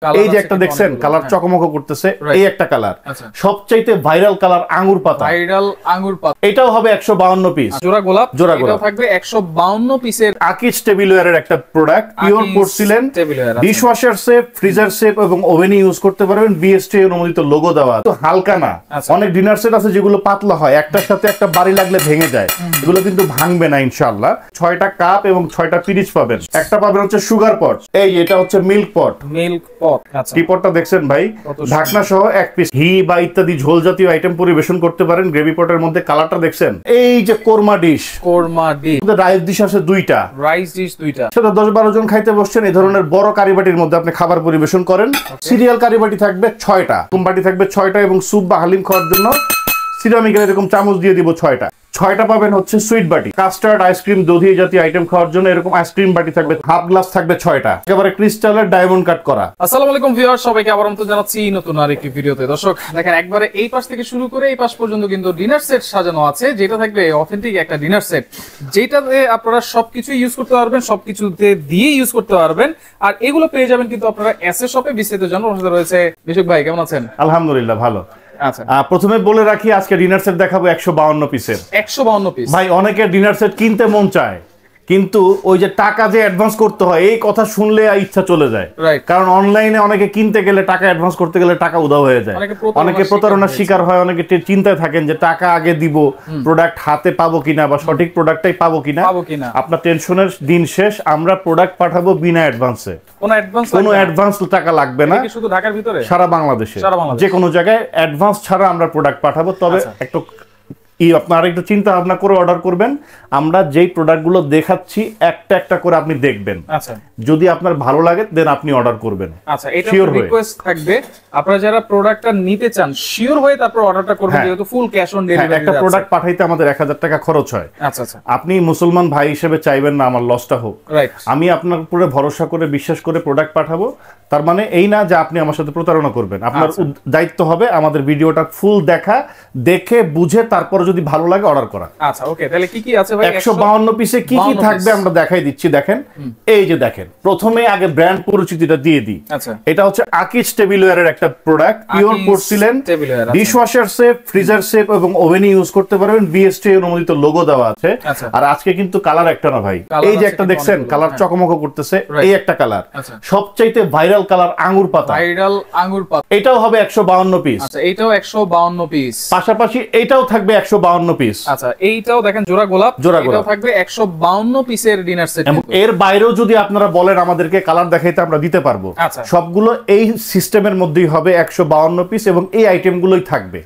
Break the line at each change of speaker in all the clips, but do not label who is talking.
এই যে একটা দেখছেন কালার চকমকো করতেছে, এই একটা কালার সবচাইতে ভাইরাল কালার আঙ্গুর পাতা। এটাও হবে 152 পিস জোড়া গোলাপ। এটাও থাকবে 152 পিসের আকিজ টেবিলওয়্যারের একটা product, pure porcelain, dishwasher safe, freezer safe এবং ওভেনে ইউজ করতে পারবেন। বিএসটি অনুমোদিত লোগো দেওয়া। তো হালকা না, অনেক ডিনার সেট আছে যেগুলো পাতলা হয়, একটার সাথে একটা বাড়ি লাগলে ভেঙে যায়, এগুলো কিন্তু ভাঙবে না ইনশাআল্লাহ। 6টা কাপ এবং 6টা পিরিচ পাবেন। একটা পাবেন হচ্ছে সুগার পট, এই এটা হচ্ছে মিল্ক পট। টিপটটা দেখছেন ভাই, ঢাকনা সহ এক পিস ঘি বা ইত্যাদি ঝোল জাতীয় আইটেম পরিবেশন করতে পারেন। গ্রেভি পটের মধ্যে কালারটা দেখছেন। এই যে কোরমা ডিশ, রাইস ডিশ আছে দুইটা, সেটা 10-12 জন খাইতে বসছেন, এই ধরনের বড় কারিবাটির মধ্যে আপনি খাবার পরিবেশন করেন। সিরিয়াল কারিবাটি থাকবে 6টা, কুম্বাটি থাকবে 6টা এবং স্যুপ বা হালিম খাওয়ার জন্য সিরামিকের এরকম চামচ দিয়ে দিব 6টা। 6টা পাবেন হচ্ছে সুইট বাটি, কাস্টার্ড, আইসক্রিম, দধি জাতীয় আইটেম খাওয়ার জন্য এরকম আইসক্রিম বাটি থাকবে, হাফ গ্লাস থাকবে 6টা, একেবারে ক্রিস্টালের ডায়মন্ড কাট করা।
আসসালামু আলাইকুম ভিউয়ার, সবাইকে আবার আমন্ত্রণ জানাচ্ছি নতুন আরেকটি ভিডিওতে। দর্শক দেখেন, একবারে এই পাশ থেকে শুরু করে এই পাশ পর্যন্ত কিন্তু ডিনার সেট সাজানো আছে, যেটা থাকবে অথেন্টিক একটা ডিনার সেট, যেটাতে আপনারা সবকিছু ইউজ করতে পারবেন, সবকিছুতে দিয়ে ইউজ করতে পারবেন। আর এগুলো পেয়ে যাবেন কিন্তু আপনারা এসএ শপে। বিস্তারিত জানার সাথে রয়েছে মিশুক ভাই, কেমন আছেন?
আলহামদুলিল্লাহ ভালো। প্রথমে বলে রাখি, আজকে ডিনার সেট দেখাবো 152 পিসের।
152 পিস
ভাই, অনেকের ডিনার সেট কিনতে মন চায়, কিন্তু ওই যে টাকা যে অ্যাডভান্স করতে হয়, এই কথা শুনলে ইচ্ছা চলে যায়। কারণ অনলাইনে অনেকে কিনতে গেলে, টাকা অ্যাডভান্স করতে গেলে টাকা উধাও হয়ে যায়, অনেকে প্রতারণার শিকার হয়, অনেকে চিন্তায় থাকেন যে টাকা আগে দিব, প্রোডাক্ট হাতে পাবো কিনা বা সঠিক প্রোডাক্টটাই পাবো কিনা। আপনার টেনশনের দিন শেষ, আমরা প্রোডাক্ট পাঠাবো বিনা অ্যাডভান্সে, কোনো অ্যাডভান্স টাকা লাগবে না।
শুধু ঢাকার ভিতরে,
সারা বাংলাদেশে যে কোনো জায়গায় অ্যাডভান্স ছাড়া আমরা প্রোডাক্ট পাঠাবো। তবে একটু আপনারা একটু চিন্তা ভাবনা করে অর্ডার করবেন। আমরা যেই প্রোডাক্টগুলো দেখাচ্ছি একটা একটা করে আপনি দেখবেন, যদি আপনার ভালো লাগে দেন আপনি অর্ডার করবেন।
আচ্ছা, এটা রিকোয়েস্ট থাকবে, আপনারা যারা প্রোডাক্টটা নিতে চান শিওর হয়ে তারপর অর্ডারটা করবেন, যেহেতু ফুল ক্যাশ অন ডেলিভারি।
একটা প্রোডাক্ট পাঠাইতে আমাদের 1000 টাকা খরচ হয়।
আচ্ছা আচ্ছা,
আপনি মুসলমান ভাই হিসেবে চাইবেন না আমার লসটা হোক। আমি আপনার উপরে ভরসা করে বিশ্বাস করে প্রোডাক্ট পাঠাবো, তার মানে এই না যে আপনি আমার সাথে প্রতারণা করবেন। আপনার দায়িত্ব হবে আমাদের ভিডিওটা ফুল দেখা, দেখে বুঝে তারপর যদি ভালো লাগে অর্ডার করা।
আচ্ছা ওকে, তাহলে কি কি আছে ভাই?
152 পিসে কি কি থাকবে আমরা দেখাই দিচ্ছি। দেখেন, এই যে দেখেন, প্রথমে আগে ব্র্যান্ড পরিচিতিটা দিয়ে দিই।
আচ্ছা,
এটা হচ্ছে আকিজ টেবিলওয়্যারের একটা product, pure porcelain, dishwasher safe, freezer safe এবং ওভেনে ইউজ করতে পারবেন। বিএসটি অনুমোদিত লোগো দেওয়া আছে। আর আজকে কিন্তু কালার একটা না ভাই, এই যে একটা দেখছেন কালার চকমকো করতেছে, এই একটা কালার সবচাইতে ভাইরাল কালার আঙ্গুর পাতা। এটাও হবে 152 পিস।
আচ্ছা, এটাও 152 পিস।
পাশাপাশি এটাও থাকবে 152 পিস।
আচ্ছা, এইটাও দেখেন জোড়া গোলাপ, এটাও থাকবে 152 পিসের ডিনার সেট।
এর বাইরেও যদি আপনারা বলেন আমাদেরকে কালার দেখাইতে, আমরা দিতে পারবো। সবগুলো এই সিস্টেমের মধ্যেই হবে 152 পিস এবং এই আইটেমগুলোই থাকবে।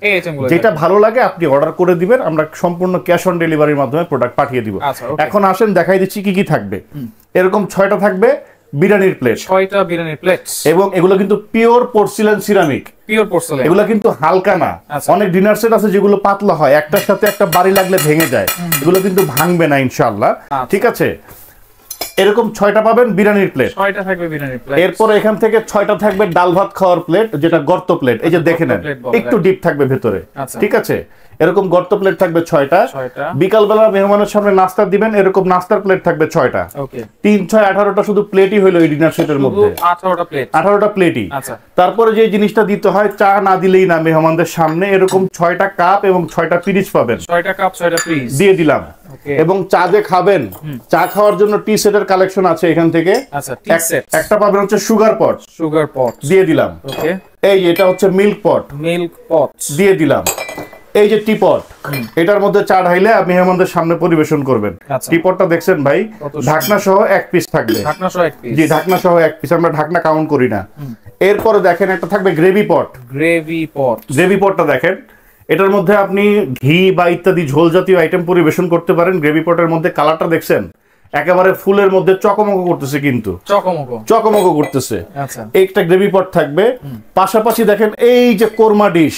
যেটা ভালো লাগে আপনি অর্ডার করে দিবেন, আমরা সম্পূর্ণ ক্যাশ অন ডেলিভারির মাধ্যমে প্রোডাক্ট পাঠিয়ে দিব। এখন আসেন দেখাই দিচ্ছি কি কি থাকবে। এরকম 6টা থাকবে বিরিয়ানির প্লেট,
6টা বিরিয়ানির প্লেট,
এবং এগুলো কিন্তু পিওর পোর্সিলেন সিরামিক। এগুলো কিন্তু হালকা না, অনেক ডিনার সেট আছে যেগুলো পাতলা হয়, একটার সাথে একটা বাড়ি লাগলে ভেঙে যায়, এগুলো কিন্তু ভাঙবে না ইনশাআল্লাহ। ঠিক আছে, এরকম 6টা পাবেন বিরিয়ানির প্লেট।
6টা থাকবে বিরিয়ানির প্লেট।
এরপর এখান থেকে 6টা থাকবে ডাল ভাত খাওয়ার প্লেট, যেটা গর্ত প্লেট। এই যে দেখে নেন, একটু ডিপ থাকবে ভেতরে। ঠিক আছে, এরকম গর্ত প্লেট থাকবে 6টা। বিকালবেলা মেহমানের সামনে নাস্তা দিবেন, এরকম নাস্তার প্লেট থাকবে 6টা। 3, 6, 18টা শুধু প্লেটই হলো এই ডিনার সেটের মধ্যে। 18টা প্লেটই। তারপরে যে জিনিসটা দিতে হয়, চা না দিলেই না মেহমানদের সামনে, এরকম 6টা কাপ এবং 6টা পিরিচ পাবেন।
6টা কাপ 6টা পিরিচ
দিয়ে দিলাম। এবং চা যে খাবেন, চা খাওয়ার জন্য টি সেটের কালেকশন আছে এখান থেকে। একটা পাবেন হচ্ছে সুগার পট, দিয়ে দিলাম। এই এটা হচ্ছে মিল্ক পট দিয়ে দিলাম। এই যে টিপট, এটার মধ্যে চা ঢাইলে আপনি মেহমানদের সামনে পরিবেশন করবেন। টিপটটা দেখছেন ভাই, ঢাকনা সহ এক পিস থাকবে। জি, ঢাকনা সহ এক পিস, আমরা ঢাকনা কাউন্ট করি না। এরপরে দেখেন একটা থাকবে গ্রেভি পটটা দেখেন, এটার মধ্যে আপনি ঘি বা ইত্যাদি ঝোল জাতীয় আইটেম পরিবেশন করতে পারেন। গ্রেভি পটের মধ্যে কালারটা দেখছেন, একেবারে ফুলের মধ্যে চকমকো করতেছে, কিন্তু চকমকো করতেছে। একটা গ্রেভি পট থাকবে। পাশাপাশি দেখেন এই যে কোরমা ডিশ,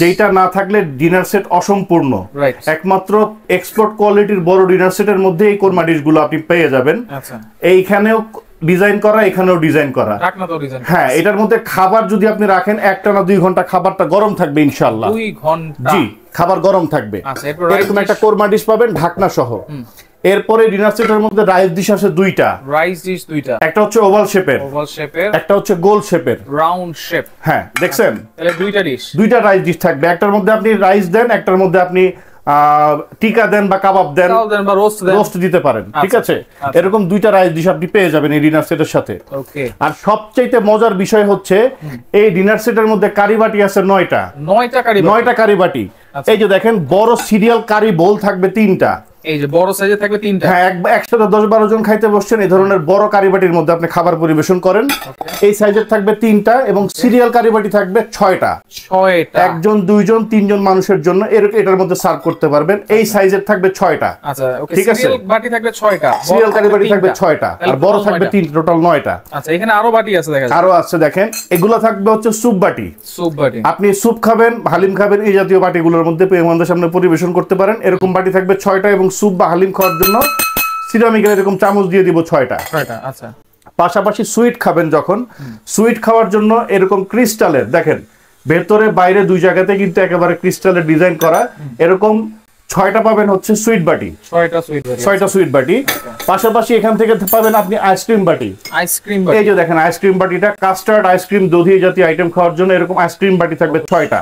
যেটা না থাকলে ডিনার সেট অসম্পূর্ণ। একমাত্র এক্সপোর্ট কোয়ালিটির বড় ডিনার সেটের মধ্যে এই কোরমা ডিশ গুলো আপনি পেয়ে যাবেন। এইখানেও ডিজাইন করা, এখানেও ডিজাইন করা। হ্যাঁ, এটার মধ্যে খাবার যদি আপনি রাখেন 1 না 2 ঘন্টা খাবারটা গরম থাকবে ইনশাআল্লাহ। 2 ঘন্টা জি, খাবার গরম থাকবে। এরকম একটা কোরমা ডিশ পাবেন ঢাকনা সহ। এরপরে ডিনার সেটের মধ্যে রাইস ডিশ আছে দুইটা। একটা হচ্ছে ওভাল শেপের, একটা হচ্ছে গোল শেপের,
রাউন্ড শেপ।
হ্যাঁ দেখছেন,
তাহলে দুইটা
রাইস ডিশ থাকবে। একটার মধ্যে আপনি রাইস দেন, একটার মধ্যে আপনি টিকা দেন বা কাবাব দেন
বা রোস্ট
দিতে পারেন, ঠিক আছে? এরকম দুইটা রাইস ডিশ আপনি পেয়ে যাবেন এই ডিনার সেটের সাথে। আর সবচাইতে মজার বিষয় হচ্ছে এই ডিনার সেটের মধ্যে কারি বাটি আছে 9টা কারি বাটি। এই যে দেখেন, বড় সিরিয়াল কারি বোল থাকবে 3টা।
এই যে বড় সাইজে থাকবে 3টা।
হ্যাঁ, একসাথে 10-12 জন খাইতে বসছেন, এই ধরনের বড় কারিবাটির মধ্যে আপনি খাবার পরিবেশন করেন। এই সাইজের থাকবে 3টা এবং সিরিয়াল কারিবাটি থাকবে 6টা। একজন, 2জন, 3জন মানুষের জন্য এটার মধ্যে সার্ভ করতে পারবেন। এই সাইজের থাকবে 6টা।
আচ্ছা, ওকে।
ঠিক আছে,
সিরিয়াল বাটি থাকবে 6টা,
সিরিয়াল কারিবাটি থাকবে 6টা, আর বড় থাকবে 3টা, টোটাল 9টা।
আচ্ছা, এখানে আরো বাটি আছে, দেখা
আরো আছে, দেখেন এগুলো থাকবে হচ্ছে স্যুপ বাটি। আপনি স্যুপ খাবেন, হালিম খাবেন, এই জাতীয় বাটিগুলোর মধ্যে মেহমানদের সামনে পরিবেশন করতে পারেন। এরকম বাটি থাকবে 6টা এবং স্যুপ বা হালিম খাওয়ার জন্য সিরামিকের এরকম চামচ দিয়ে দিব 6টা।
আচ্ছা,
পাশাপাশি সুইট খাবেন, যখন সুইট খাওয়ার জন্য এরকম ক্রিস্টালের, দেখেন ভেতরে বাইরে দুই জায়গাতে কিন্তু একেবারে ক্রিস্টালের ডিজাইন করা, এরকম 6টা পাবেন হচ্ছে সুইট বাটি, 6টা সুইট বাটি। পাশাপাশি এখান থেকে পাবেন আপনি আইসক্রিম বাটি। এই যে দেখেন আইসক্রিম বাটিটা, কাস্টার্ড আইসক্রিম, দধি জাতীয় আইটেম খাওয়ার জন্য এরকম আইসক্রিম বাটি থাকবে 6টা।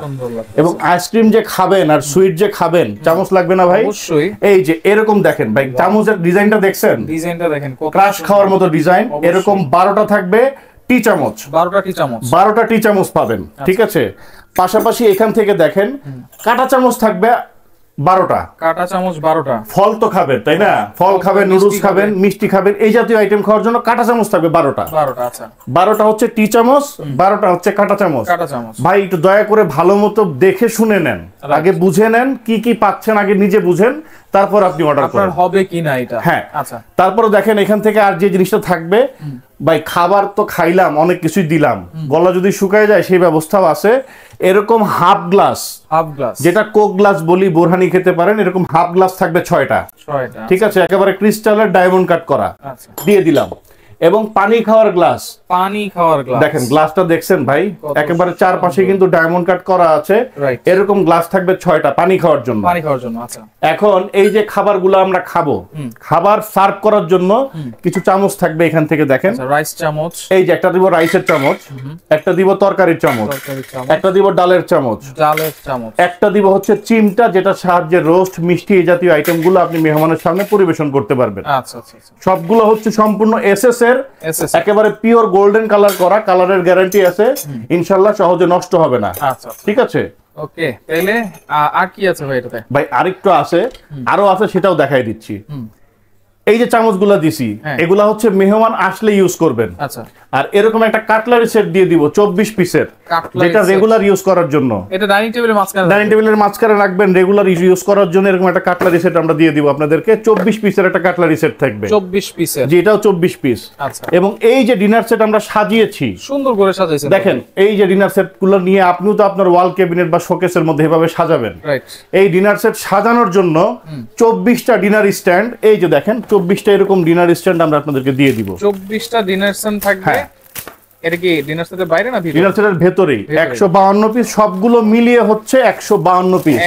এবং আইসক্রিম যে খাবেন আর সুইট যে খাবেন, চামচ লাগবে না ভাই?
অবশ্যই।
এই যে এরকম দেখেন ভাই, চামচের ডিজাইনটা দেখছেন, ক্রাশ খাওয়ার মতো ডিজাইন। এরকম 12টা থাকবে টি চামচ, 12টা টি চামচ পাবেন, ঠিক আছে? পাশাপাশি এখান থেকে দেখেন কাঁটা চামচ থাকবে 12টা। ফল তো খাবেন, তাই না? ফল খাবেন, নুডলস খাবেন, মিষ্টি খাবেন, এই জাতীয় আইটেম খাওয়ার জন্য কাঁটা চামচ থাকবে 12টা। 12টা হচ্ছে টি চামচ, 12টা হচ্ছে কাঁটা চামচ। ভাই একটু দয়া করে ভালো মতো দেখে শুনে নেন, আগে বুঝে নেন কি কি পাচ্ছেন, আগে নিজে বুঝেন, তারপর আপনি অর্ডার করেন,
হবে কিনা এটা।
হ্যাঁ, আচ্ছা। তারপরে দেখেন এখান থেকে আর যে জিনিসটা থাকবে, ভাই খাবার তো খাইলাম, অনেক কিছুই দিলাম, গলা যদি শুকায় যায় সেই ব্যবস্থাও আছে। এরকম হাফ গ্লাস, যেটা কোক গ্লাস বলি, বোরহানি খেতে পারেন, এরকম হাফ গ্লাস থাকবে 6টা। ঠিক আছে, একেবারে ক্রিস্টালের ডায়মন্ড কাট করা দিয়ে দিলাম। এবং পানি খাওয়ার গ্লাস, দেখেন গ্লাসটা দেখছেন ভাই, একেবারে চারপাশে কিন্তু ডায়মন্ড কাট করা আছে। এরকম গ্লাস থাকবে 6টা পানি খাওয়ার জন্য।
আচ্ছা,
এখন এই যে খাবারগুলো আমরা খাবো, খাবার সার্ভ করার জন্য কিছু চামচ থাকবে এখান থেকে, দেখেন
রাইস চামচ।
এই যে একটা দিব রাইসের চামচ, একটা দিব তরকারির চামচ, একটা দিব ডালের চামচ, একটা দিব হচ্ছে চিমটা, যেটা সাহায্যে রোস্ট, মিষ্টি এই জাতীয় আইটেম গুলো আপনি মেহমানের সামনে পরিবেশন করতে পারবেন।
আচ্ছা,
সবগুলো হচ্ছে সম্পূর্ণ এসএস এর, একেবারে পিওর গোল্ডেন কালার করা, কালারের গ্যারান্টি আছে, ইনশাআল্লাহ সহজে নষ্ট হবে না।
আচ্ছা,
ঠিক আছে।
ওকে, তাহলে আর কি আছে ভাই এটাতে?
ভাই আরেকটু আছে, আরো আছে, সেটাও দেখাই দিচ্ছি। এই যে চামচগুলা দিছি, এগুলা হচ্ছে মেহমান আসলে ইউজ করবেন।
আচ্ছা,
আর এরকম একটা কাটলারি সেট দিয়ে দিব 24 পিসের, যেটা রেগুলার ইউজ করার জন্য।
এটা ডাইনিং টেবিলের
মাঝখানে রাখবেন, রেগুলার ইউজ করার জন্য এরকম একটা কাটলারি সেট আমরা দিয়ে দিব আপনাদেরকে। 24 পিসের একটা কাটলারি সেট থাকবে,
24 পিসের,
যেটাও 24 পিস।
আচ্ছা,
এবং এই যে ডিনার সেট আমরা সাজিয়েছি,
সুন্দর করে সাজাইছেন,
দেখেন এই যে ডিনার সেট গুলো নিয়ে আপনিও তো আপনার ওয়াল ক্যাবিনেট বা শোকেসের মধ্যে এভাবে সাজাবেন। এই ডিনার সেট সাজানোর জন্য 24টা ডিনার স্ট্যান্ড, এই যে দেখেন 24টা এরকম ডিনার স্ট্যান্ড আমরা আপনাদেরকে দিয়ে দিব।
24টা ডিনার স্ট্যান্ড থাকবে। এটা কি ডিনার সেটের বাইরে না ভিতরে?
ডিনার সেটের ভেতরেই 152 পিস, সবগুলো মিলিয়ে হচ্ছে 152 পিস।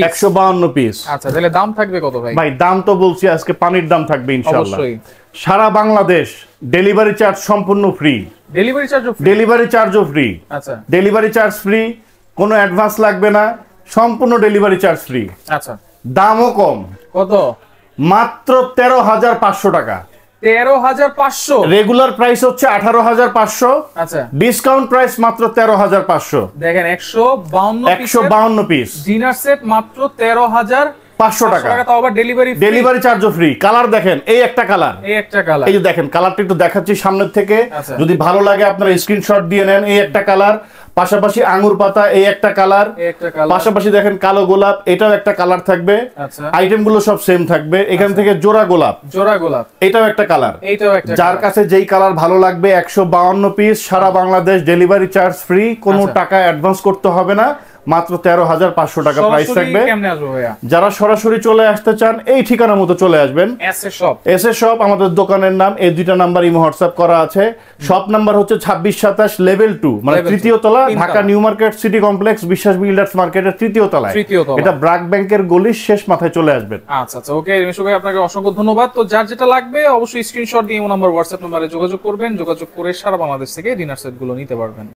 152 পিস।
আচ্ছা, তাহলে দাম থাকবে কত ভাই?
ভাই দাম তো বলছি, আজকে পানির দাম থাকবে ইনশাআল্লাহ। সারা বাংলাদেশ ডেলিভারি চার্জ সম্পূর্ণ ফ্রি। ডেলিভারি চার্জও ফ্রি।
আচ্ছা,
ডেলিভারি চার্জ ফ্রি, কোনো অ্যাডভান্স লাগবে না, সম্পূর্ণ ডেলিভারি চার্জ ফ্রি।
আচ্ছা,
দামও কম।
কত?
মাত্র 13,500 টাকা।
13,500।
রেগুলার প্রাইস হচ্ছে 18,500।
আচ্ছা,
ডিসকাউন্ট প্রাইস মাত্র 13,500।
দেখেন 152
পিস
ডিনার সেট মাত্র 13,500 টাকা। তাও আবার
ডেলিভারি চার্জও ফ্রি। কালার দেখেন, এই একটা কালার, এই যে দেখেন কালারটা একটু দেখাচ্ছি সামনের থেকে, যদি ভালো লাগে আপনারা স্ক্রিনশট দিয়ে নেন। এই একটা কালার, পাশাপাশি আঙ্গুর পাতা, এই একটা কালার, পাশাপাশি দেখেন কালো গোলাপ, এটাও একটা কালার থাকবে। আইটেম গুলো সব সেম থাকবে। এখান থেকে জোড়া গোলাপ, এটাও একটা কালার। যার কাছে যেই কালার ভালো লাগবে, 152 পিস, সারা বাংলাদেশ ডেলিভারি চার্জ ফ্রি, কোনো টাকা অ্যাডভান্স করতে হবে না, মাত্র 13,500 টাকা প্রাইস থাকবে।
কেমনে আসবে ভাইয়া?
যারা সরাসরি চলে আসতে চান এই ঠিকানা মতো চলে আসবেন। এস এ শপ আমাদের দোকানের নাম, এই দুইটা নাম্বার ইমো হোয়াটসঅ্যাপ করা আছে। শপ নাম্বার হচ্ছে 2627 লেভেল 2, মানে তৃতীয় তলা, Dhaka new market city complex, বিশ্বাস বিল্ডার্স মার্কেটের তৃতীয় তলায়। এটা ব্র্যাক ব্যাংকের গলির শেষ মাথায় চলে আসবেন।
আচ্ছা আচ্ছা, ওকে রিমিশু ভাই, আপনাকে অসংখ্য ধন্যবাদ। তো যার যেটা লাগবে অবশ্যই স্ক্রিনশট দিয়ে ইমো নাম্বার, হোয়াটসঅ্যাপ নাম্বারে যোগাযোগ করবেন। যোগাযোগ করে সারা বাংলাদেশ থেকে ডিনার সেট গুলো নিতে পারবেন।